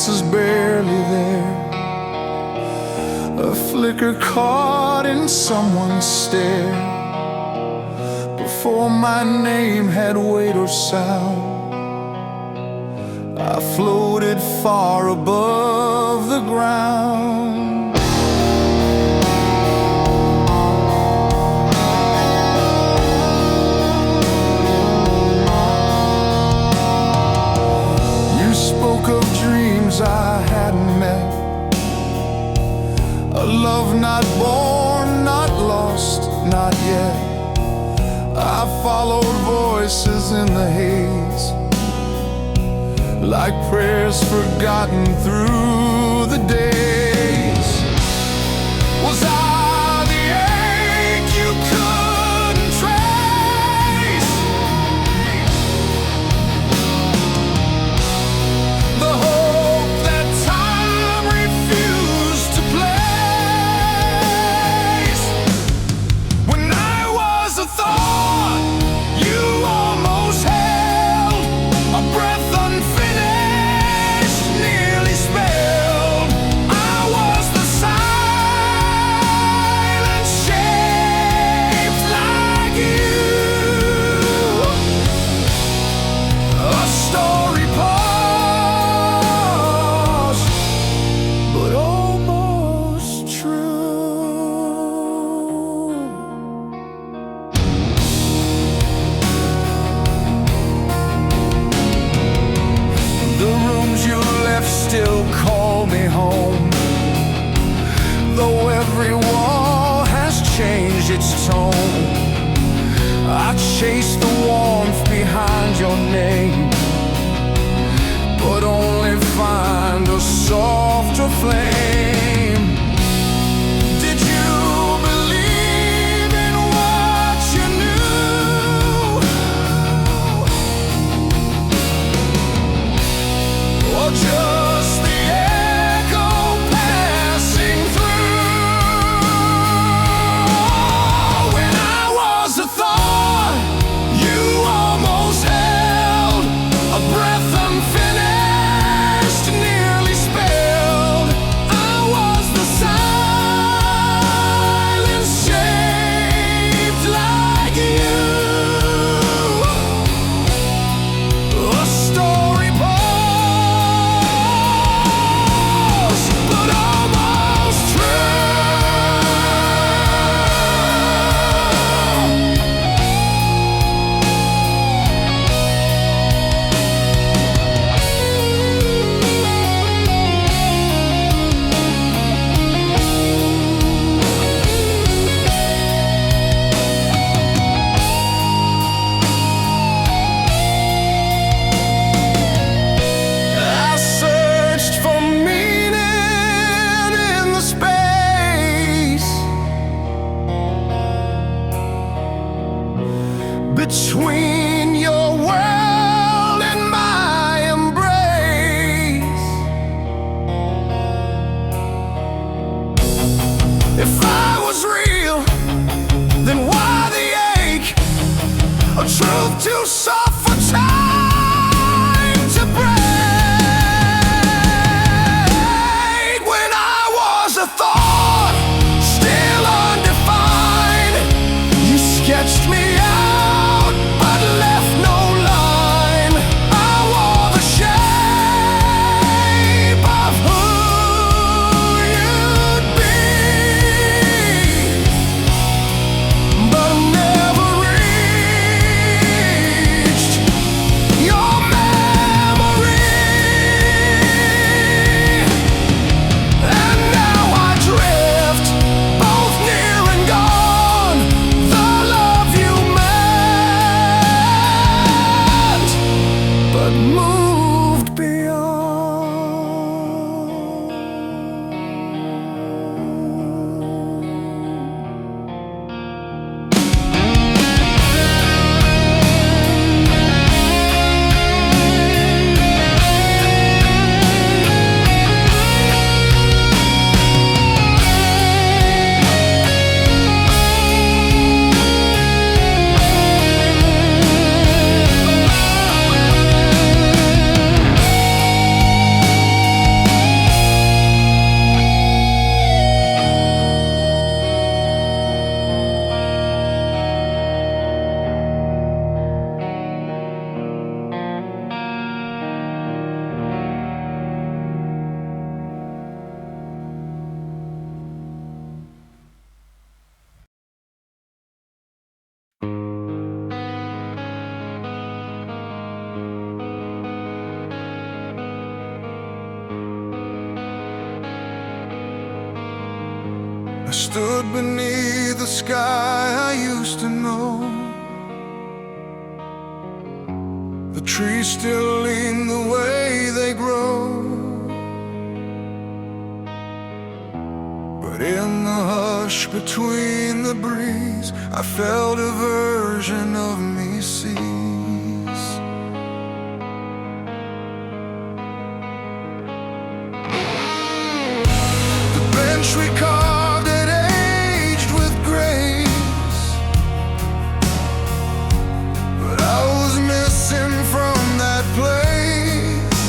face is barely there, a flicker caught in someone's stare, before my name had weight or sound. I floated far above the ground. You spoke of dreams I hadn't met, a love not born, not lost, not yet. I followed voices in the haze, like prayers forgotten through the days. Was I the ache you couldn't trace? The hope that time refused to place? When I was a thought you almost held, a breath unfinished, nearly spelled. I was the silent shaped like you, a story paused, but almost true. The rooms you left still call me home, though every wall has changed its tone. I chase the warmth behind your name, but only find a softer flame. Did you believe in what you knew, or just the echo passing through? When I was a thought you almost held, a breath unfinished, nearly spelled. I was the silence shaped like you, a story paused, but almost true. I searched for meaning in the space between your world and my embrace. If I was real, then why the ache? A truth too soft for time to break. When I was a thought, still undefined, you sketched me out, but left no line. I wore the shape of who you'd be, but never reached I stood beneath the sky I used to know. The trees still lean the way they grow, but in the hush between the breeze, I felt a version of me cease. The bench we carved had aged with grace, but I was missing from that place.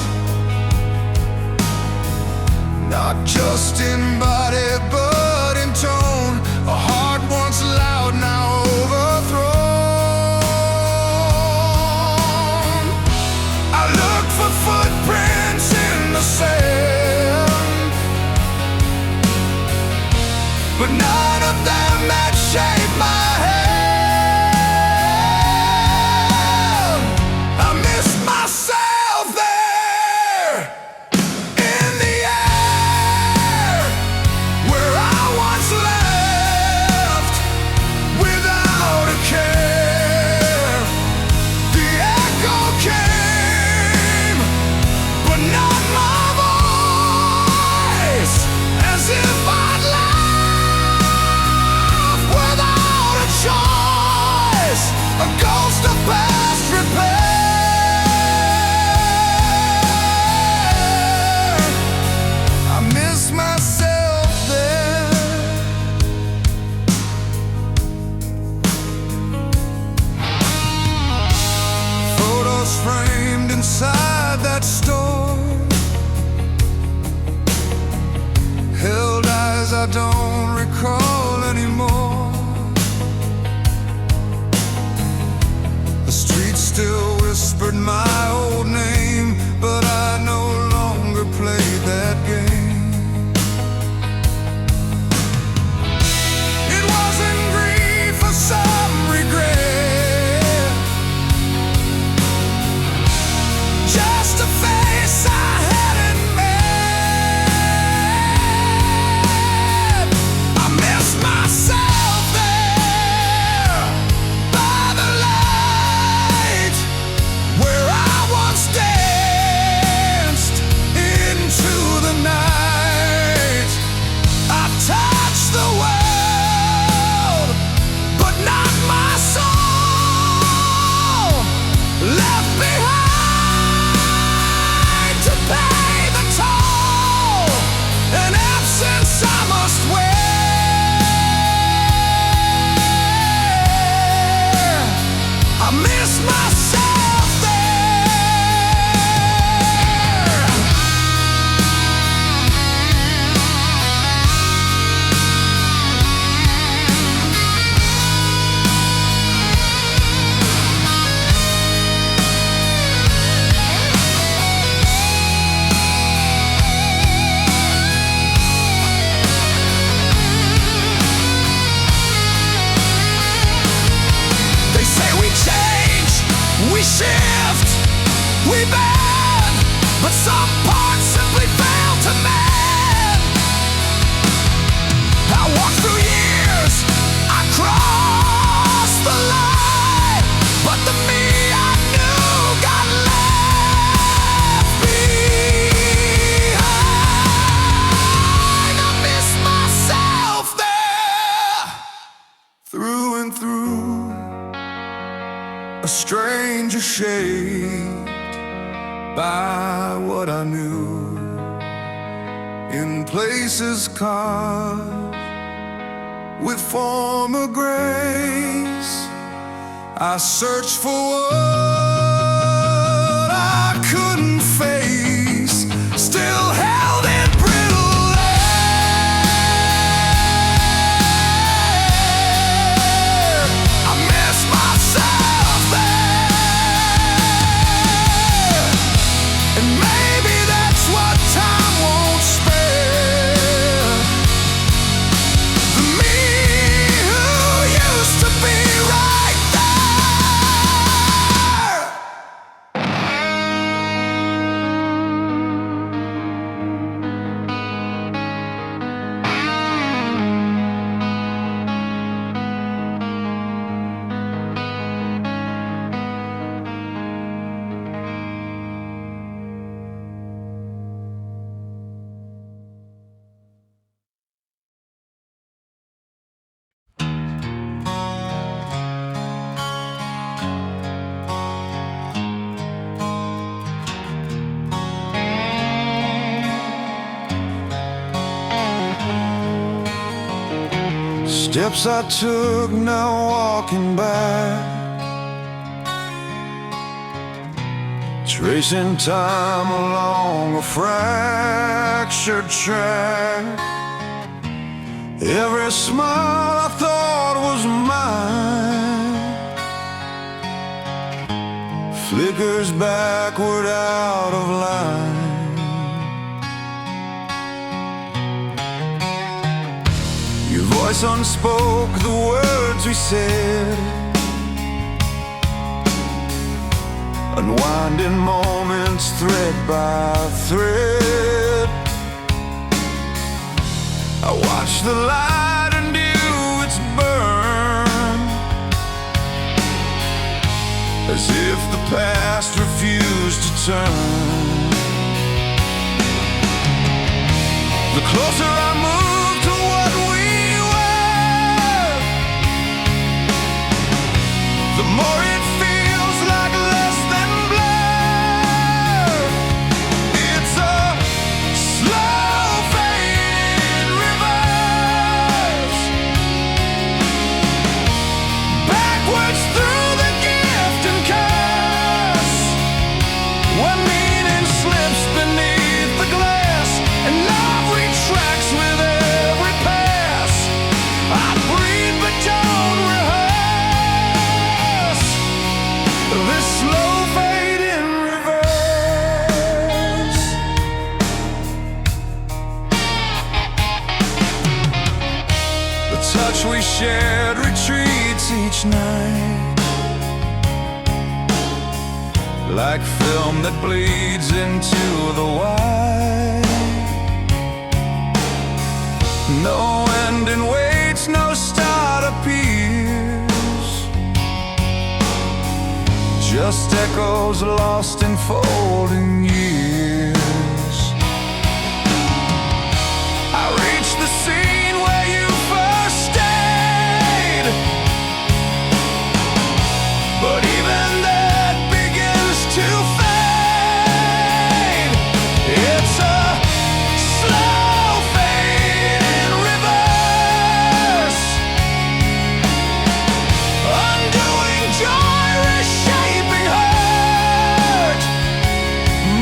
Not just in body, but in tone. A heart once loud, now overthrown. I looked for footprints in the sand, but none of them had shaped my hand. I missed myself there in the air, where I once left without a care. The echo came, but not my voice, as if I'd left without a choice, a ghost of past repair. I miss myself there. Photos framed inside that store held eyes I don't recall anymore. The street still whispered my old name, but I no longer played that game. It wasn't grief or some regret, just a face I hadn't met. I miss myself there by the light, where I once danced into the night. I touched the world, but not my soul, left behind to pay the toll, an absence I must wear. I miss myself there. They say we change, we shift, we bend, but some parts simply fail to mend. I walked through years, I crossed the line, but the me I knew got left behind. I miss myself there, through and through, a stranger shaped by what I knew, in places carved with former grace. I searched for what I couldn't face, still held in brittle air. I miss myself there, and maybe that's what time won't spare. The me who used to be right there. Steps I took, now walking back, tracing time along a fractured track. Every smile I thought was mine flickers backward out of line. Your voice unspoke the words we said, unwinding moments thread by thread. I watched the light and knew its burn, as if the past refused to turn. The closer I moved to what we were, the more it feels like less than blur. It's a slow fading reverse, backwards through the gift and curse, when meaning slips beneath the glass and love retracts with every pass. I breathe but don't rehearse this slow fade in reverse. The touch we shared retreats each night, like film that bleeds into the white. No ending waits, no start appears, just echoes lost in folding years. I reach the scene where you first stayed, but even that begins to fade. It's a slow fade in reverse, undoing joy, reshaping hurt.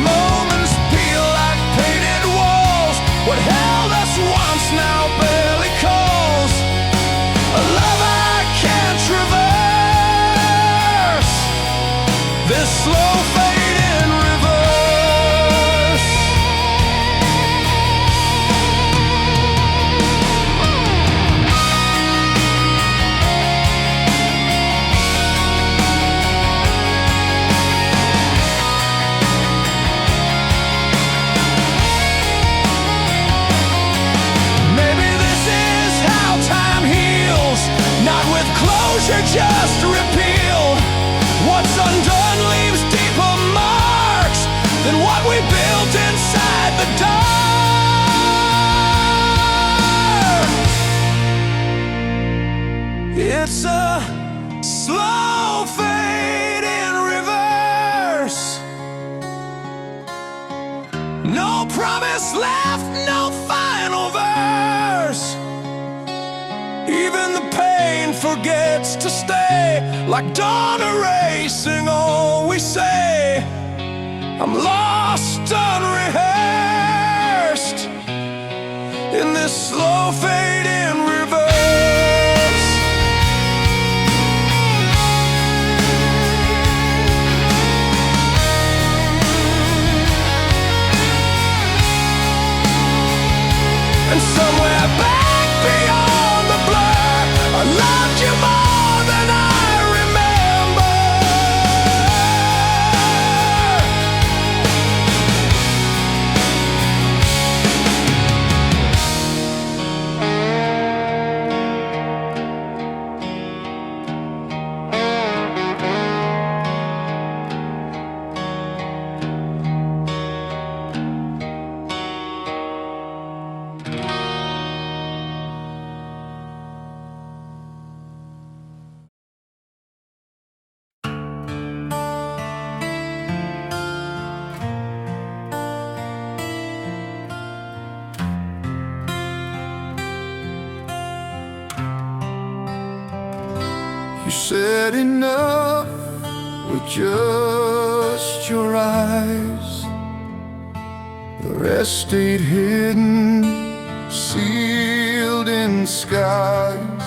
Moments peel like painted walls, what held us once now barely calls. A love I can't traverse, this slow fade in reverse. Maybe this is how time heals, not with closure, just repeal. What's undone leaves deeper marks than what we built inside the dark. It's a slow fade in reverse, no promise left, no final verse. Even the pain forgets to stay, like dawn erasing all we say. I'm lost, unrehearsed, in this slow fade in reverse. And somewhere back beyond the blur, I loved you more than I remember. You said enough with just your eyes. The rest stayed hidden, sealed in skies.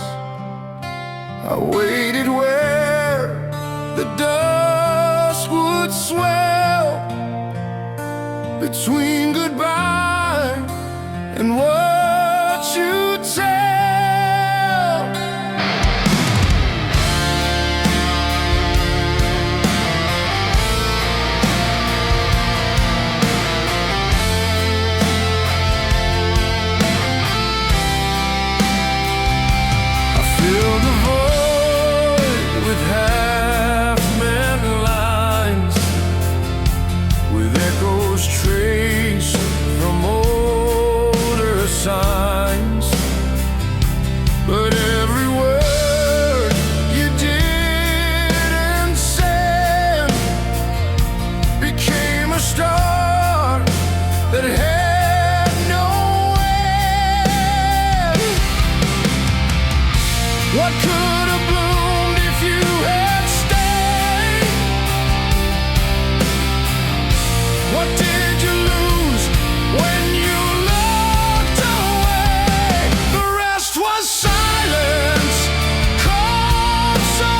I waited where the dust would swell between goodbye and what you tell. But every word you didn't send became a star that had no end. What could have bloomed if you had stayed? What did you lose when you looked away? The rest was silence, cold so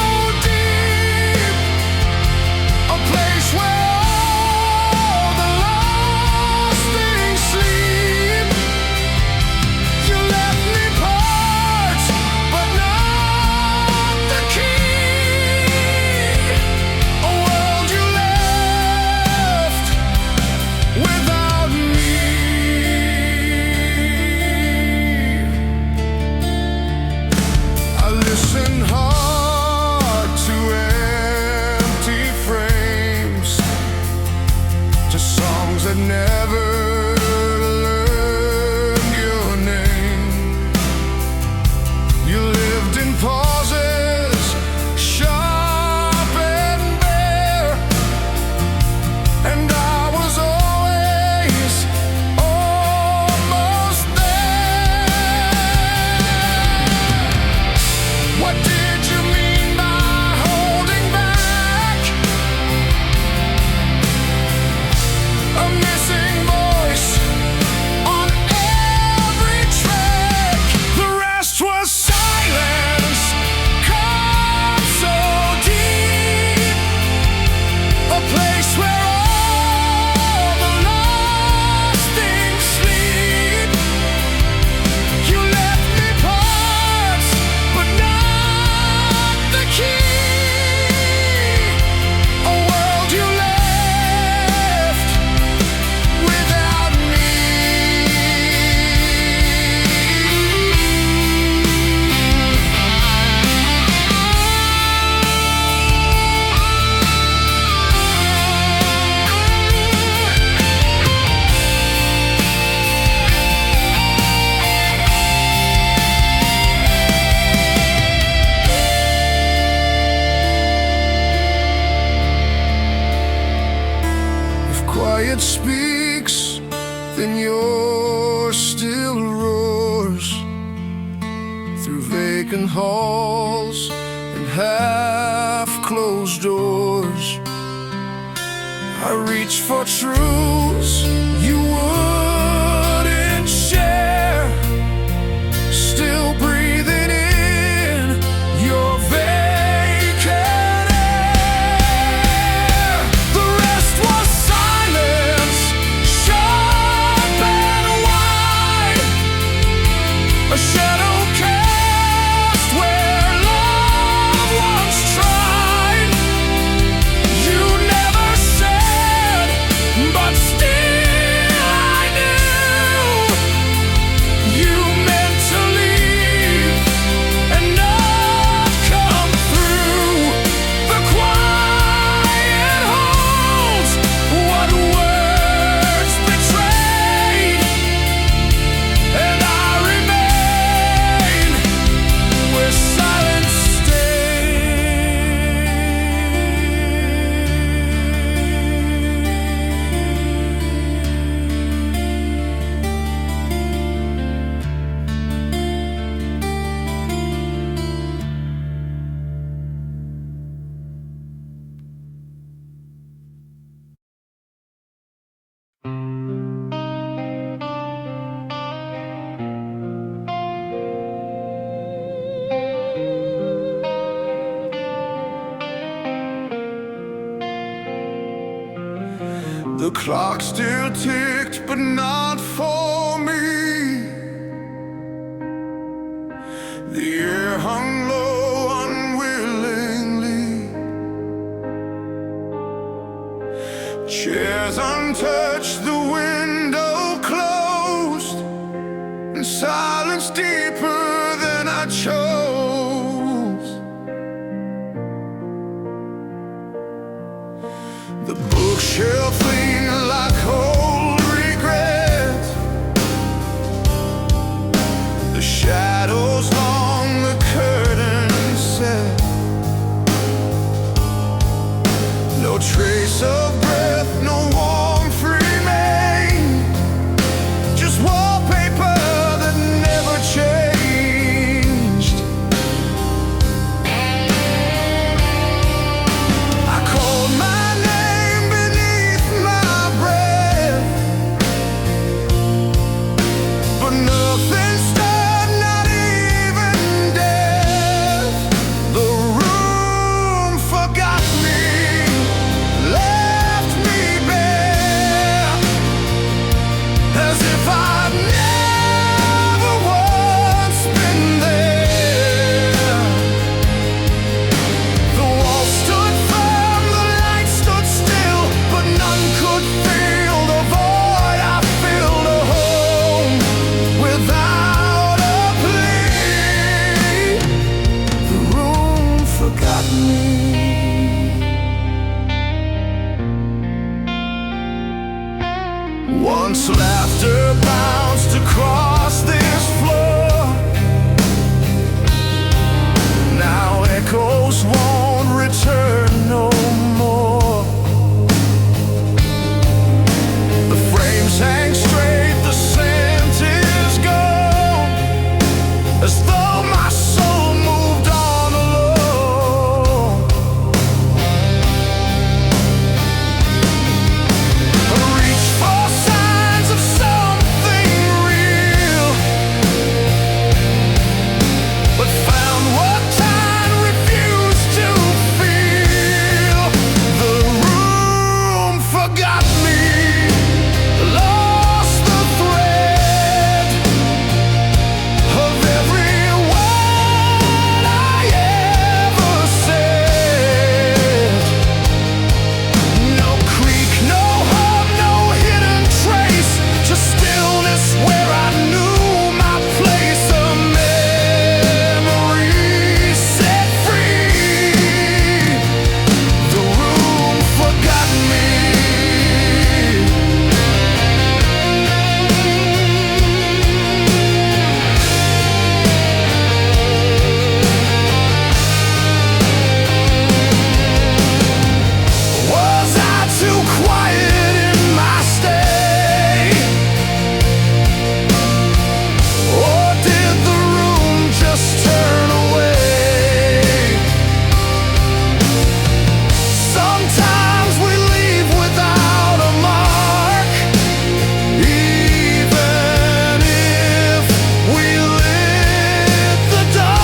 deep, a place where all the lost things sleep. You left me parts, but not the key. A world you left without me. I listen hard to empty frames, to songs that never learned your name. You lived in pauses, sharp and bare, and I was always almost there. What did you mean by holding back? A missing voice on every track. The rest was silence, cut so deep, a place where all the lost things sleep. You left me parts, but not the key. A world you left without me. If quiet speaks, then yours still roars through vacant halls and half-closed doors. I reach for truths you wouldn't share, still breathing in your vacant air. The rest was silence, sharp and wide, a shadow cast where love once tried. You never said, but still I knew you meant to leave and not come through. The quiet holds what words betrayed, and I remember The clock still ticked, but not for me. The air hung low unwillingly. Chairs untouched, the window closed, and silence deeper than I chose. The bookshelf leaned like cold regret. The shadows long, the curtains set. No trace of breath, no warmth remained. Just wallpaper that never changed. I called my name beneath my breath, but nothing stirred, not even death. The room forgot me, left me bare, as if I'd never once been there. The wall stood firm, the light stood still, but none could fill the void I filled. A home without a plea. The room forgot me. Once laughter bounced across this floor, now echoes won't return no more. The frames hang straight, the scent is gone, as though my soul moved on alone. I reached for signs of something real, but found what time refused to feel. The room forgot me, lost the thread of every word I ever said. No creak, no hum, no hidden trace, just stillness where I knew my place. A memory set free. The room forgot me. Was I too quiet in my stay, or did the room just turn away? Sometimes we leave without a mark, even if we lit the dark.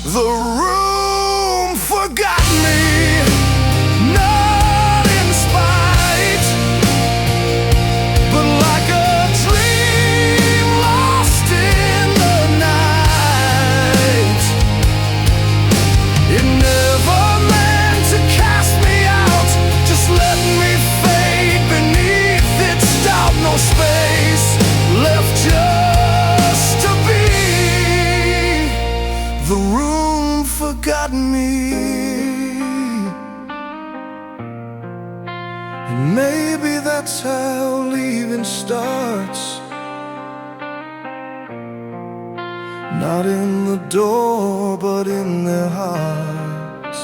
The room forgot me, not in spite, but like a dream lost in the night. It never meant to cast me out, just let me fade beneath its doubt. No space left just to be. The room forgot me. And maybe that's how leaving starts, not in the door, but in their hearts.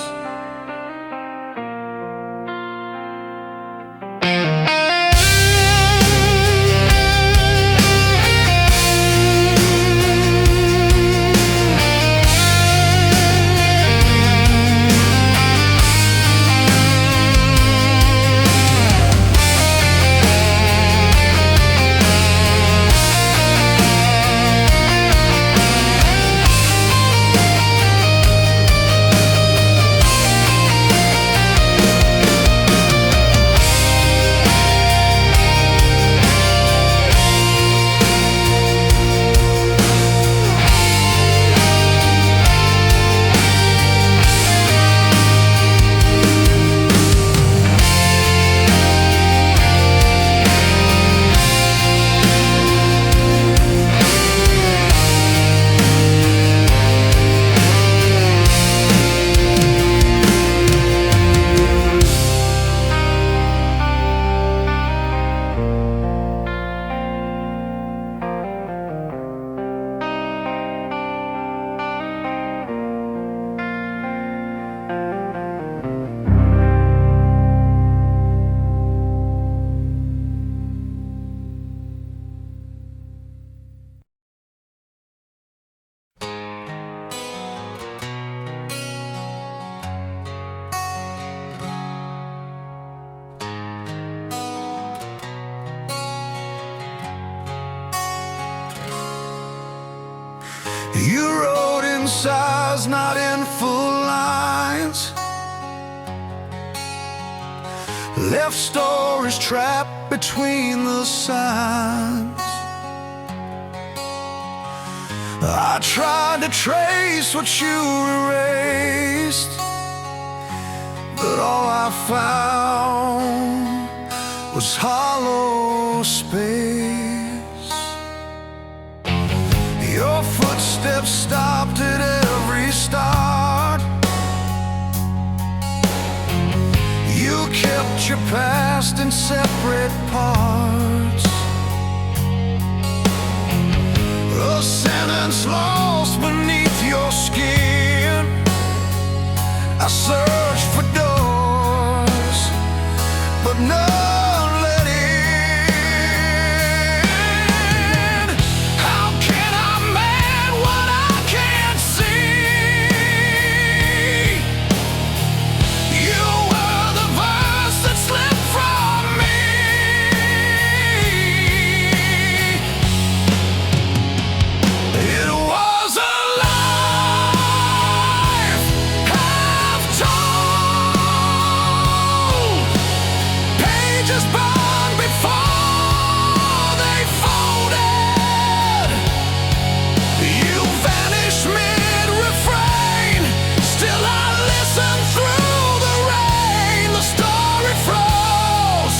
You wrote in sighs, not in full lines. Left stories trapped between the signs. I tried to trace what you erased, but all I found was hollow space. Your footsteps stopped at every start. You kept your past in separate parts. A sentence lost beneath your skin. I searched for doors, but none let in. How can I mend what I can't see? You were the verse that slipped from me. It was a life half told, pages burned before they folded. You vanished mid-refrain, still I listen through the rain. The story froze,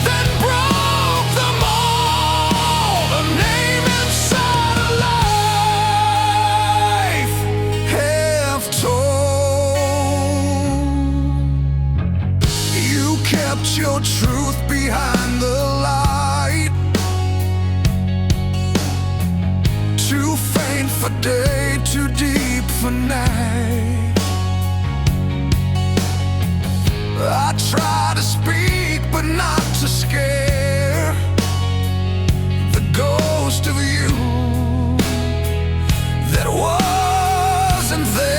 then broke them all. A name inside a life half told. You kept your truth behind the light, too faint for day, too deep for night. I try to speak, but not to scare the ghost of you that wasn't there.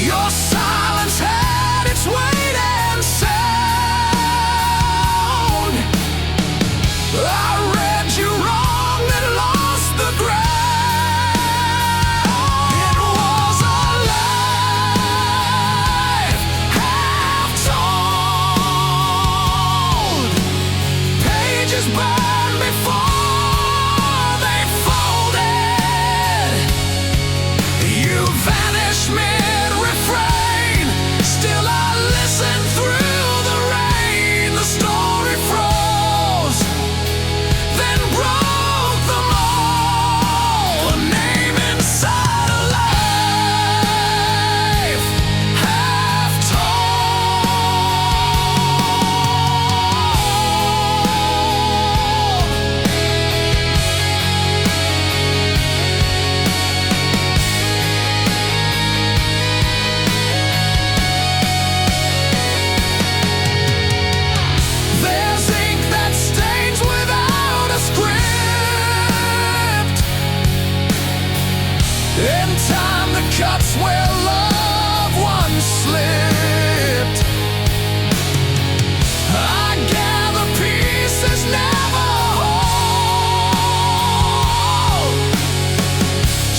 Your silence had its weight and sound. I read you wrong, then lost the ground. It was a life half told, pages burned before they folded. You vanished mid-refrain, still I listen through the rain. The story froze, then broke them all. A name inside a life half There's ink that stains without a script, and time that cuts where love once slipped. I gather pieces never whole,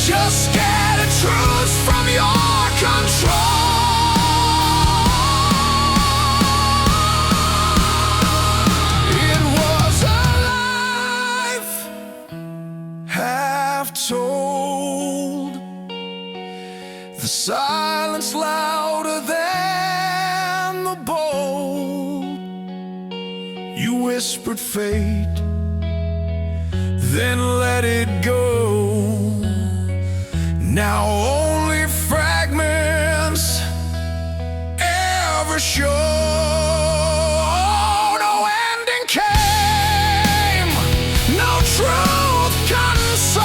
just scattered truths from your control. It was a life half told, the silence louder than the bold. You whispered fate, then let it go. Now only fragments ever show. No ending came, no truth consoled.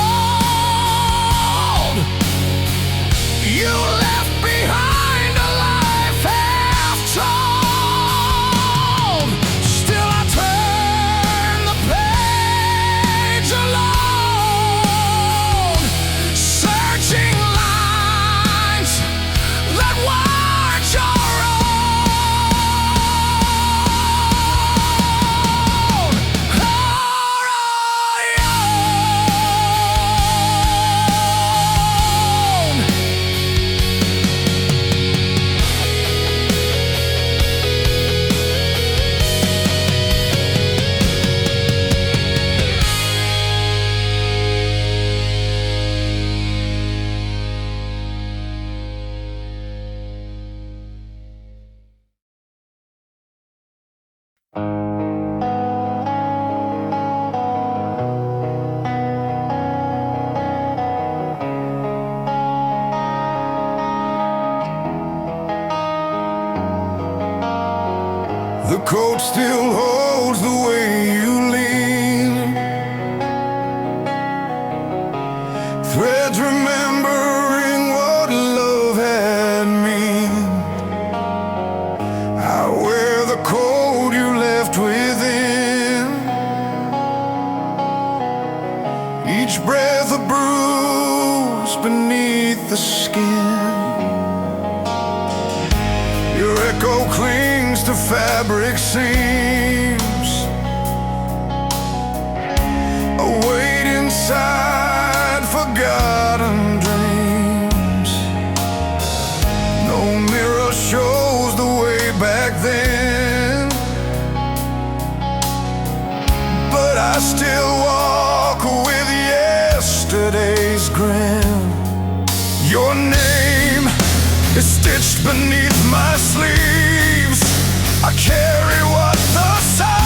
You left behind a life half told. Still I turn the page alone, searching lines that weren't your own. the fabric seams, await inside forgotten dreams. No mirror shows the way back then, but I still walk with yesterday's grin. Your name is stitched beneath my sleeves. I carry what the silence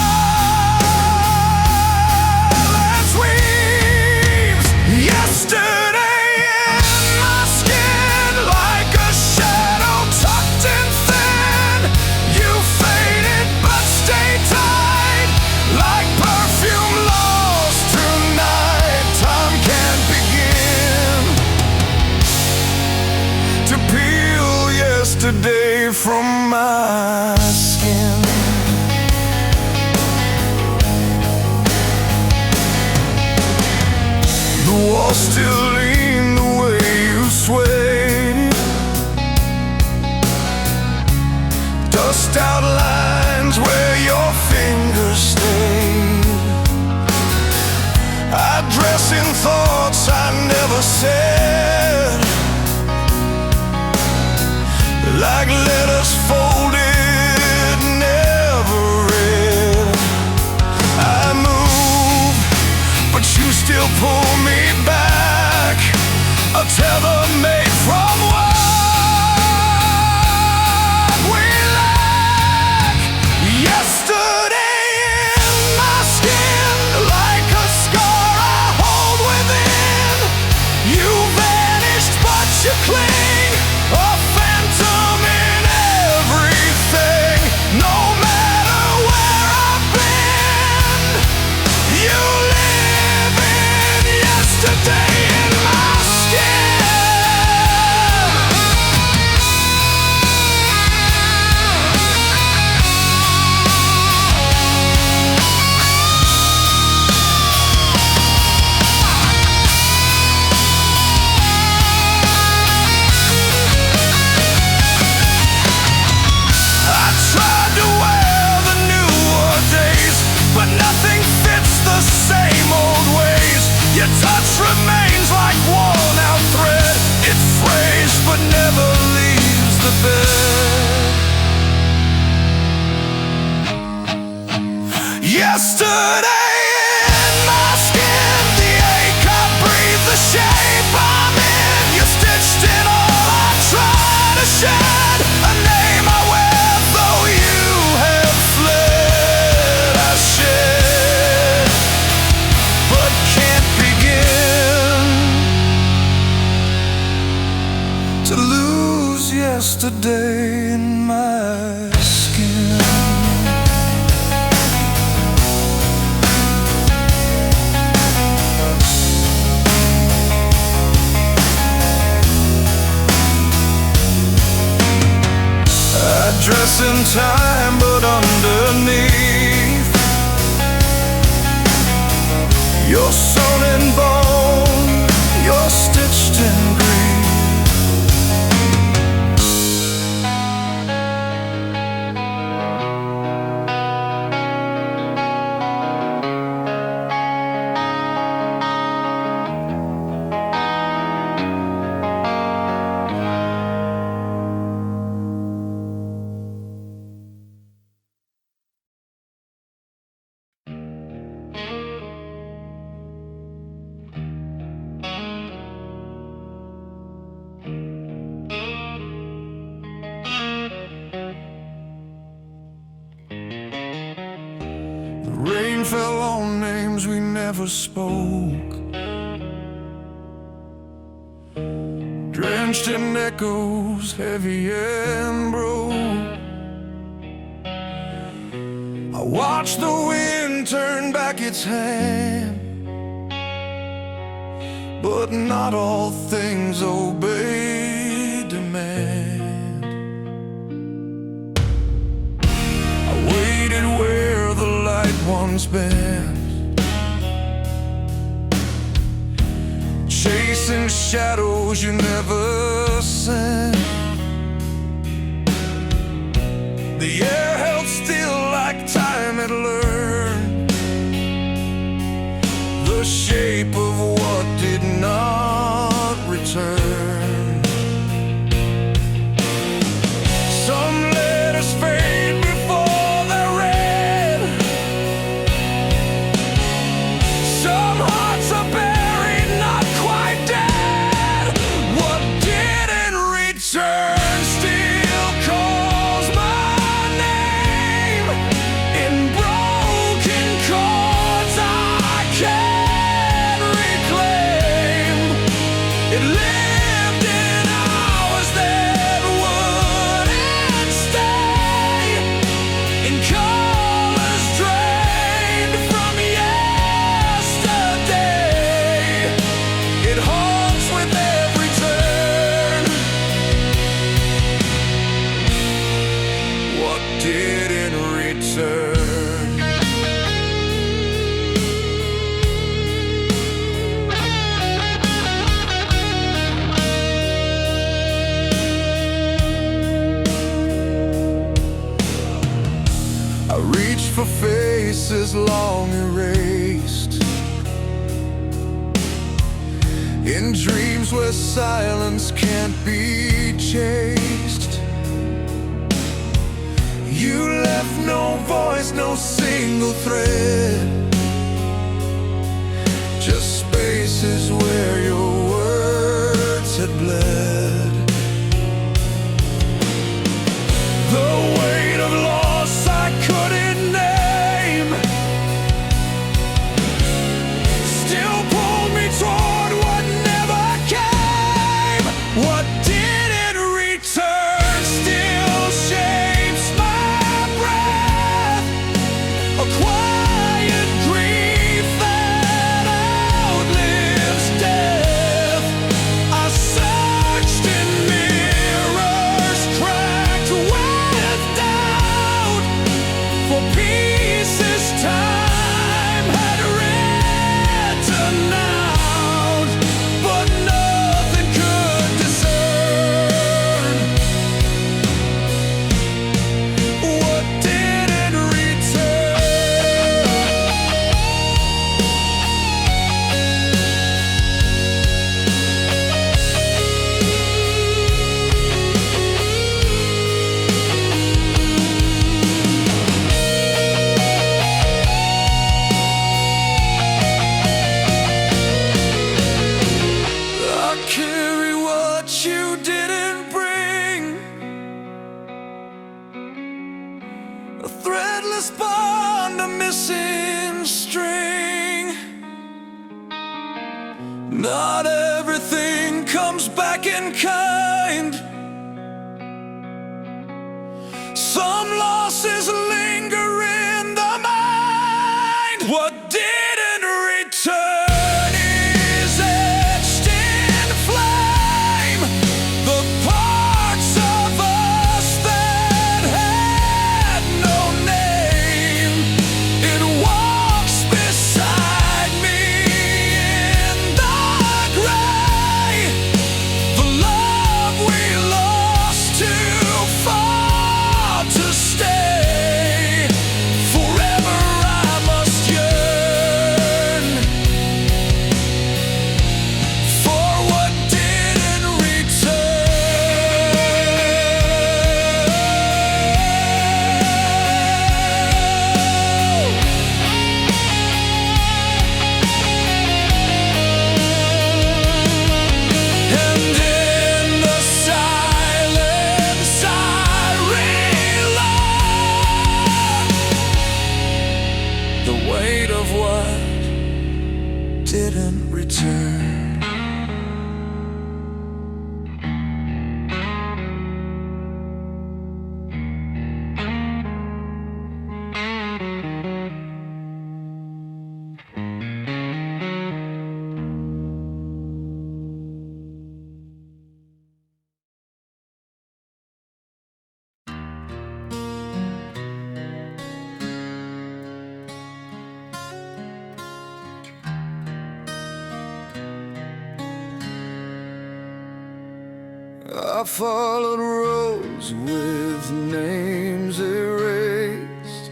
weaves. Yesterday in my skin, like a shadow tucked in thin. You faded but stay tight, like perfume lost tonight. Time can't begin to peel yesterday from my skin. The walls still lean the way you swayed. Dust outlines where your fingers stayed. I dress in thoughts I never said, like letters folded, never read. I move, but you still pull me back. A tether made from what we lack. Yesterday in my skin, like a scar I hold within. You vanished, but you cling, a phantom in everything. No matter where I've been, you live in yesterday in my skin. I tried to wear the newer days, but nothing fits the same old ways. Your touch remains like worn out thread. It frays but never leaves the bed. Yesterday in my skin, the ache I breathe, the shape I'm in. You stitched in all I try to shed, a name I wear though you have fled. I shed, but can't begin to lose yesterday in my skin. I dress in time, but underneath, you're sewn in bone, you're stitched in grief. The rain fell on names we never spoke, drenched in echoes, heavy and broke. I watched the wind turn back its hand, but not all things obey demand. I waited where the light once been, chasing shadows you never sent. The air held had learned the shape of what did not return. Some letters fade before they're read. Some hearts are buried, not quite dead. What didn't return still calls my name in broken chords I can't reclaim. It lived in hours that wouldn't stay, in colors drained from yesterday. It haunts with every turn. What didn't return? I reach for faces long erased, in dreams where silence can't be chased. You left no voice, no single thread, just spaces where your words had bled. The weight of loss I couldn't name still pulled me toward what never came. What didn't return still shapes my breath, a quiet grief that outlives death. I searched in mirrors cracked with doubt for pieces time had written out, but nothing could discern what didn't return. I carry what you didn't bring, a threadless bond, a missing string. Not everything comes back in kind. Some losses linger in the mind. What didn't return is etched in flame, the parts of us that had no name. It walks beside me in the gray, the love we lost too far to stay. Forever I must yearn for what didn't And in the silence I relearn the weight of what didn't return. I followed roads with names erased,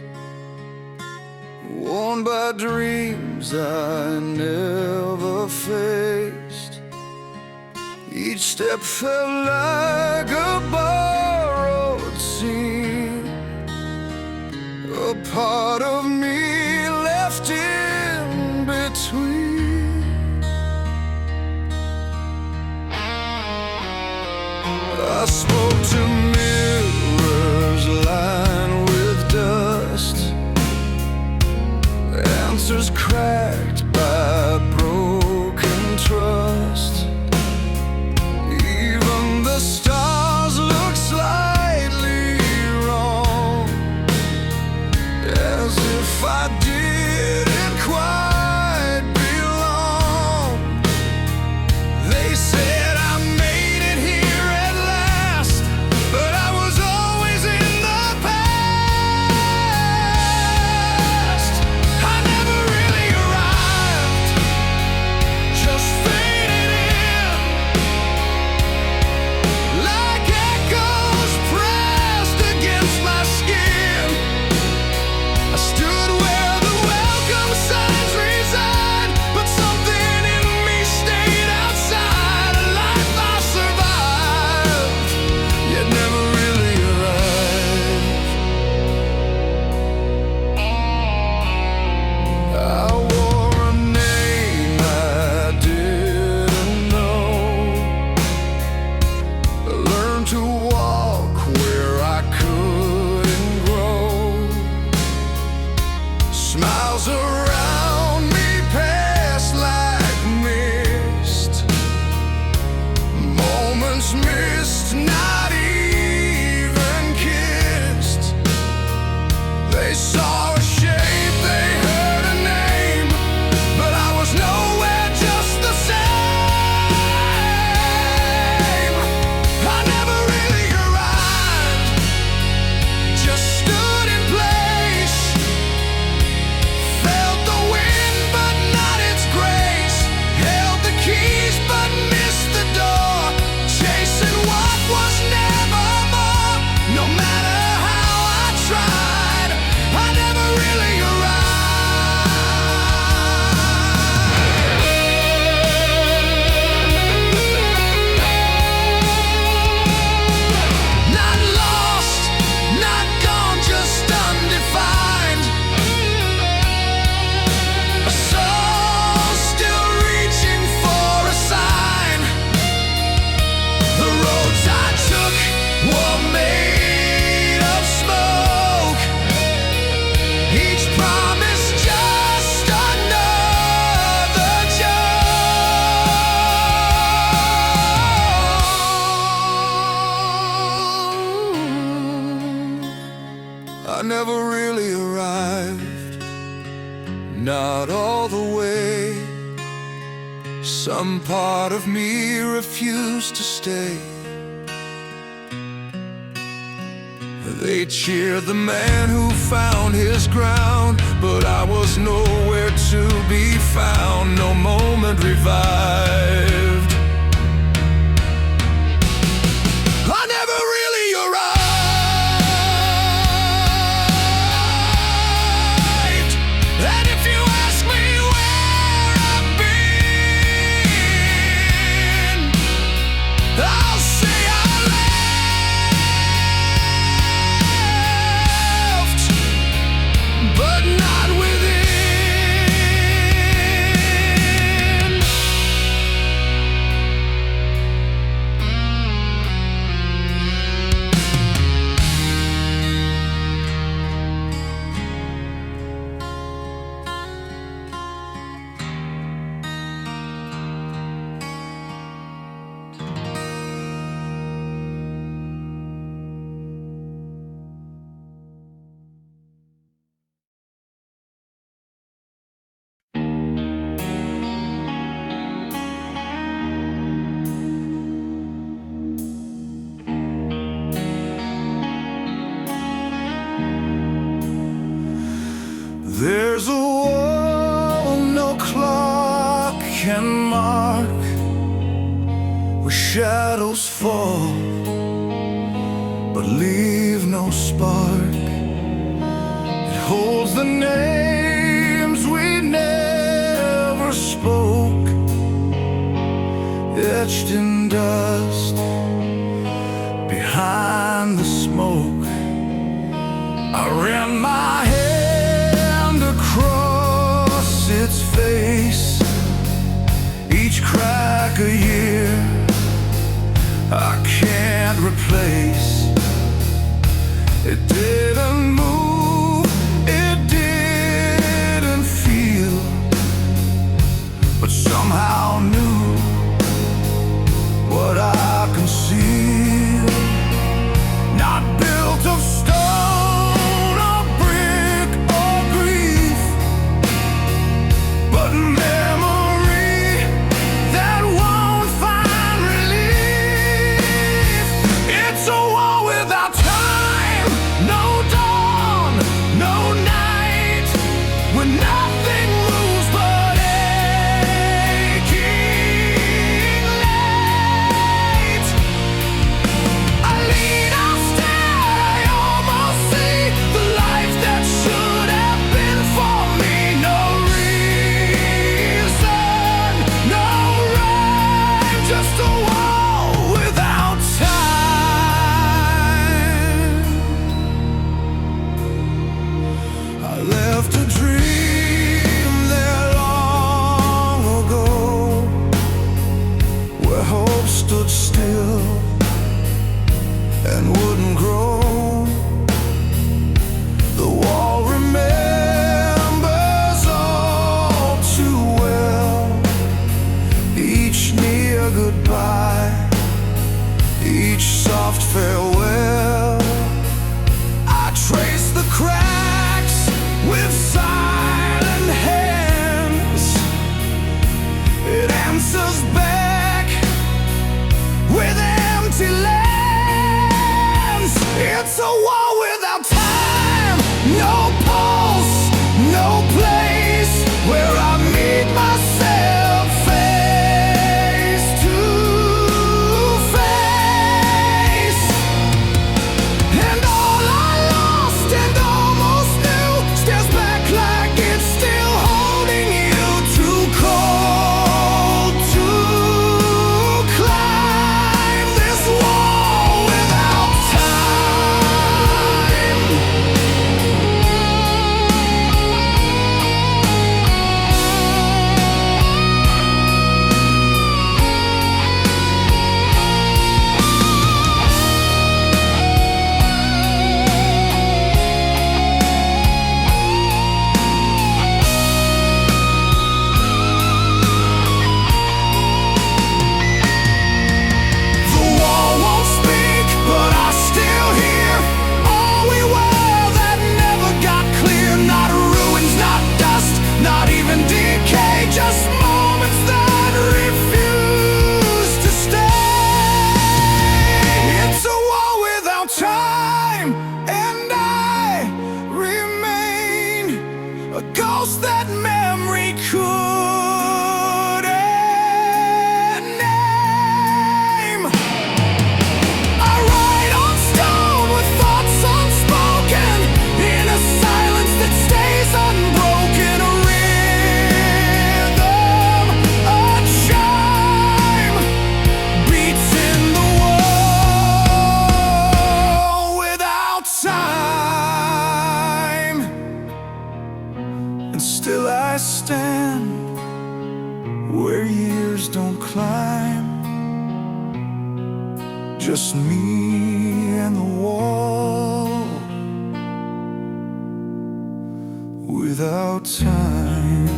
bound by dreams I never faced. Each step felt like a borrowed scene, a part of me left in between. I spoke to mirrors lined with dust, answers cracked by broken trust. Even the stars look slightly wrong, as if I didn't quite belong. They said I made it here at last, but I was always in the past. I never really arrived, just faded in, like echoes pressed against my skin. I stood where the welcome signs reside, but something in me stayed outside. A life I survived, yet never really arrived. I wore a name I didn't know, learned to walk where I couldn't grow. Smiles around me passed like mist, moments missed, not even kissed. They saw a shape, they heard a name, but I was nowhere, just the same. I never really arrived, just stood in place, felt the wind but not its grace, held the keys but missed the door, chasing what was never more. No matter how I tried, I never really arrived. Not lost, not gone, just undefined. A soul still reaching for a sign. The roads I took were made of smoke, each promise just another joke. I never really arrived, not all the way. Some part of me refused to stay. They cheered the man who found his ground, but I was nowhere to be found, no moment revived. I never really arrived. And if you ask me where I've been, I'll say I left, but not within. There's a wall no clock can mark, where shadows fall but leave no spark. It holds the name etched in dust behind the smoke. I ran my hand across its face, each crack a year I can't replace. It didn't move, it didn't feel, but somehow knew what I conceal. Not built of stone or brick or grief, but memory that won't find relief. It's a war without time, no dawn, no night, when nothing moves but aching light. I lean, I stare, I almost see the life that should have been for me. No reason, no rhyme, just a wall without time. I left a dream there long ago, where hope stood still and wouldn't grow. The wall remembers all too well, each near goodbye, each soft farewell. I trace the cracks with silent hands. It answers back with empty lands. It's a war without time, no pulse, no place where I meet myself face to face. And all I lost and almost knew stares back like it's still holding you, too cold to climb this wall without time. The wall won't speak, but I still hear all we were that never got clear. Not ruins, not dust, not even decay, just moments that refuse to stay. It's a war without time, and I remain a ghost that memory couldn't name. I write on stone with thoughts unspoken, in a silence that stays unbroken. A rhythm, a chime, beats in the wall without time. And still I stand where years don't climb, just me and the wall without time.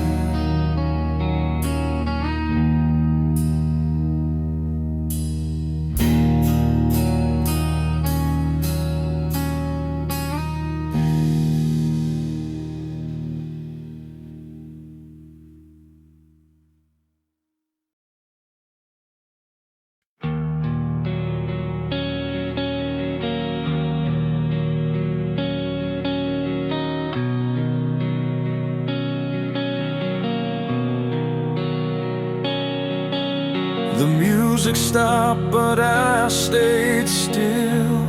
The music stopped, but I stayed still,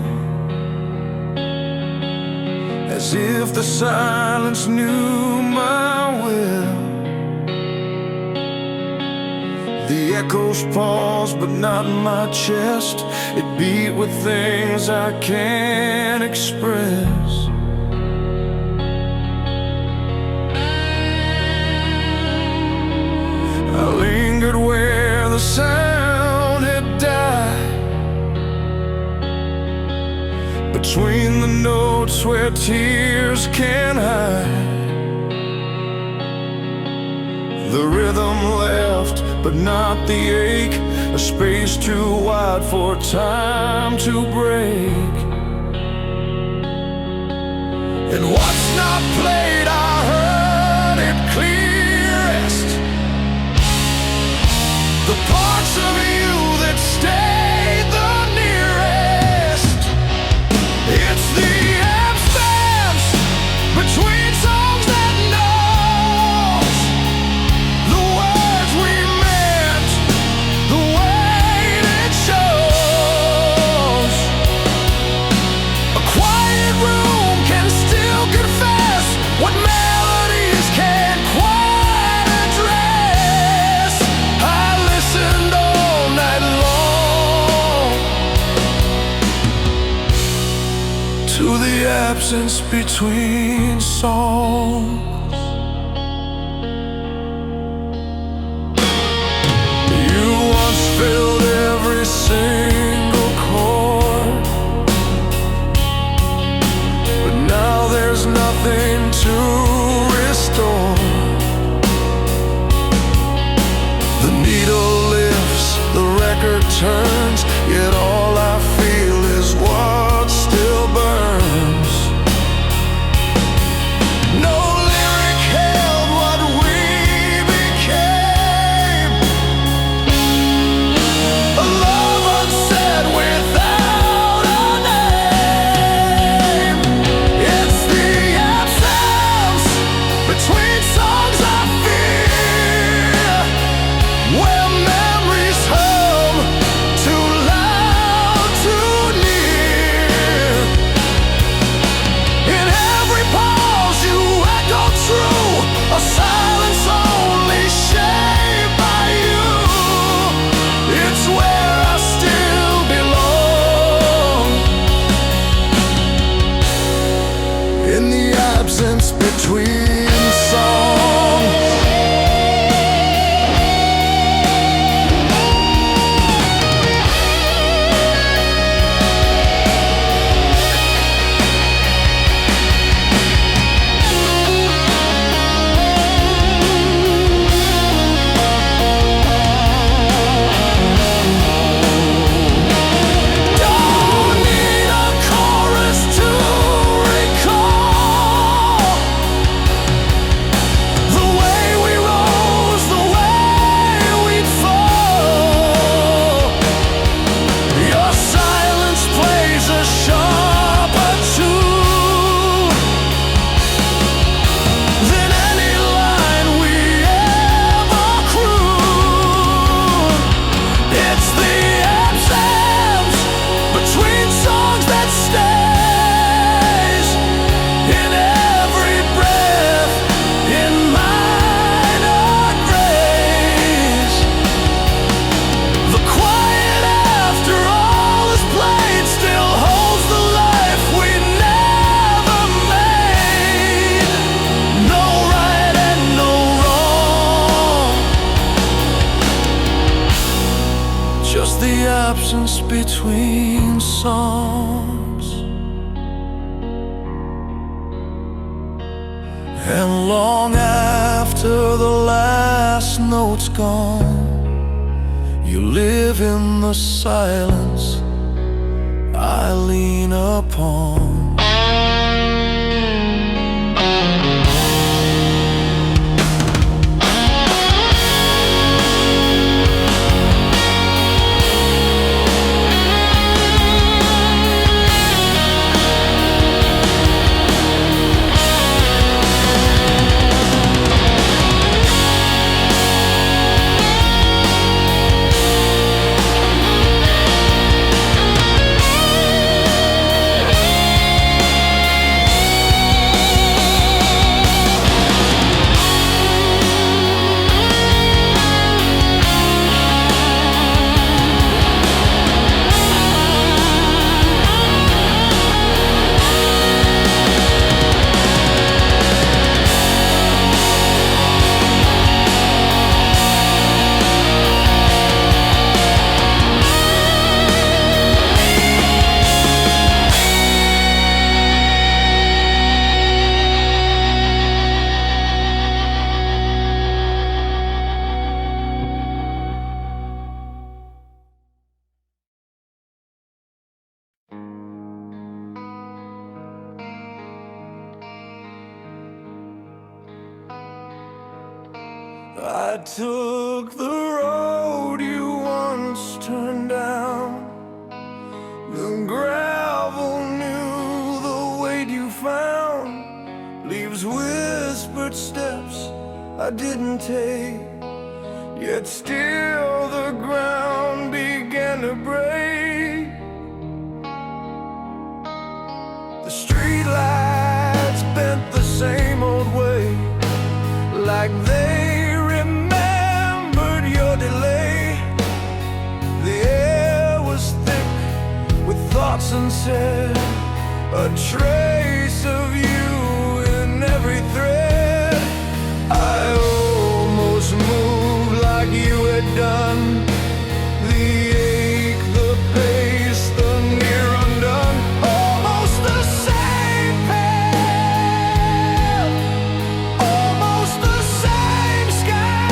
as if the silence knew my will. The echoes pause, but not in my chest. It beat with things I can't express. I lingered where the sound had died, between the notes where tears can't hide. The rhythm left, but not the ache, a space too wide for time to break. And what's not played, I heard it clearest. The parts of you that stayed the nearest. It's the absence between songs that knows the words we meant, the weight it shows. A quiet room can still confess what melodies can't quite address. I listened all night long to the absence between songs. You once filled every single chord, but now there's nothing to restore. The needle lifts, the record turns, yet all I feel is what still burns. No lyric held what we became, a love unsaid without a name. It's the absence between songs I fear, where memories hum too loud, too near. In every pause you echo true, a silence only shaped by you. It's where I still belong, in the absence between songs. Don't need a chorus to recall the way we rose, the way we'd fall. Your silence plays a sharper tune than any line we ever crooned. It's the absence between songs that stays in every breath, in minor grace. The quiet after all is played still holds the life we never made. No right and no wrong, just the absence between songs. And long after the last note's gone, you live in the silence I lean upon. I took the road you once turned down. The gravel knew the weight you found. Leaves whispered steps I didn't take, yet still the ground began to break. The streetlights bent the same old way, like they remembered your delay. The air was thick with thoughts unsaid, a trace of you in every thread. I almost moved like you had done. The ache, the pace, the near undone. Almost the same path, almost the same sky,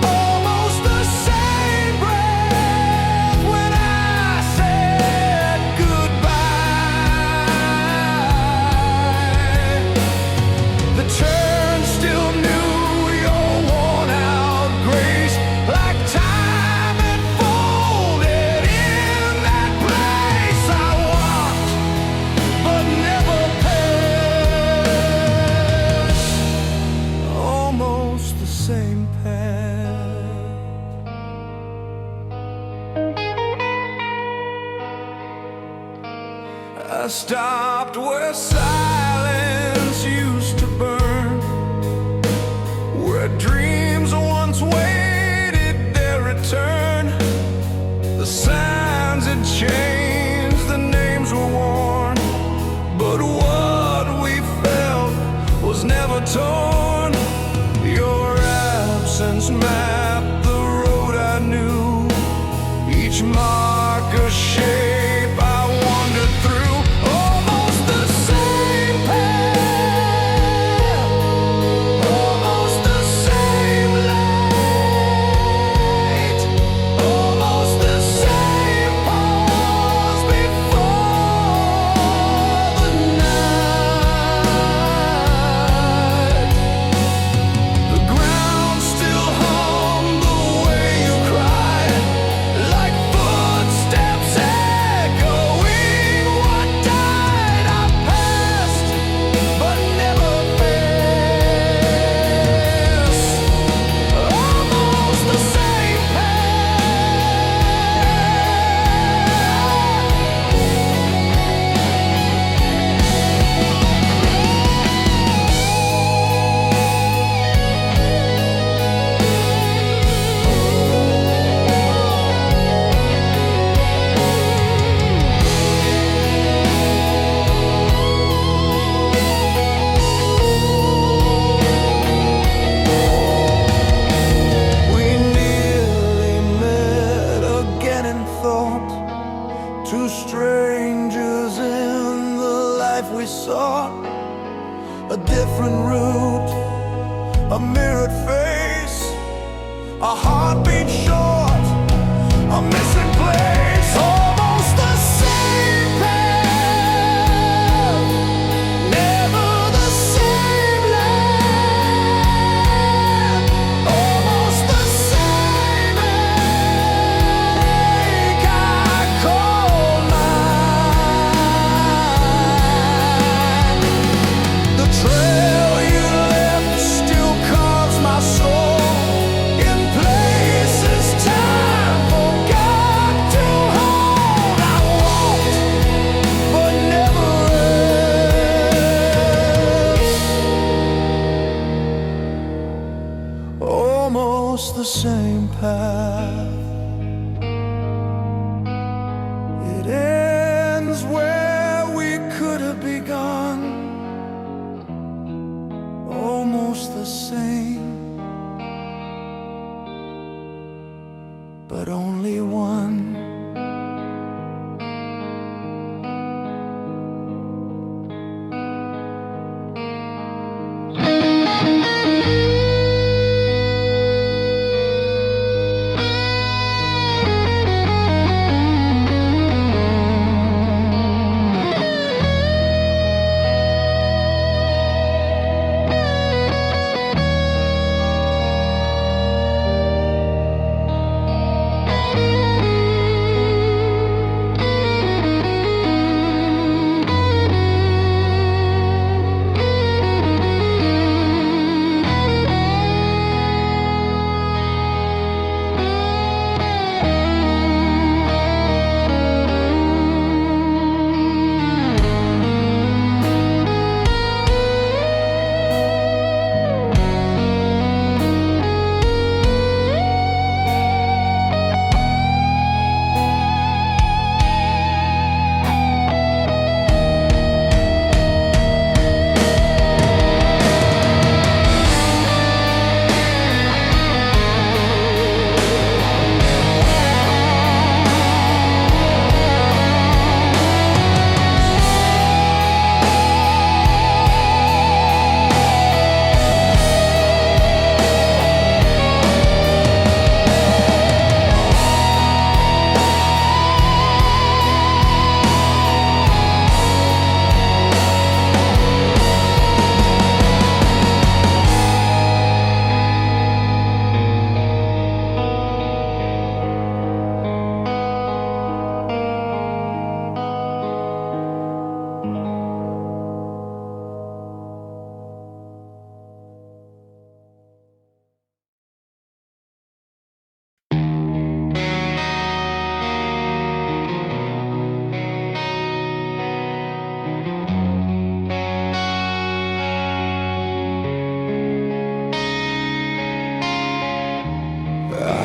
almost the same breath when I said goodbye. The turn still knew your worn out grace, like time had folded in that place. I walked but never passed, almost the same path. I stopped where silence used to burn, where dreams once waited their return. The signs had changed, the names were worn, but what we felt was never torn. Your absence mapped the road I knew, each mark a shape I wandered through. Almost the same path, almost the same light, almost the same pause before the night. The ground still hummed the way you cried, like footsteps echoing what died. I passed but never passed, almost the same We nearly met again in thought, two strangers in the life we sought. A different route, a mirrored face, a heartbeat short, a missing place. Almost the same path, never the same land, almost the same ache I call mine. The trail you left still carves my soul in places time forgot to hold. I walked but never rest, almost the same path. It ends where we could have begun, almost the same, but only one.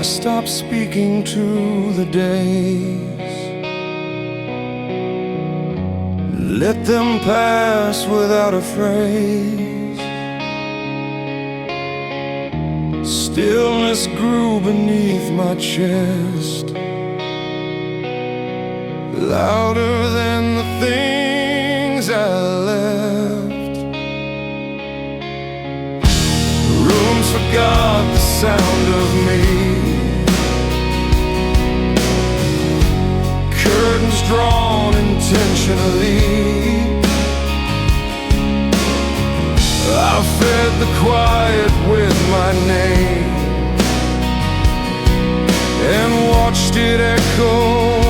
stopped speaking to the days. Let them pass without a phrase. Stillness grew beneath my chest, louder than the things I left. Rooms forgot the sound of me. Curtains drawn intentionally. I fed the quiet with my name and watched it echo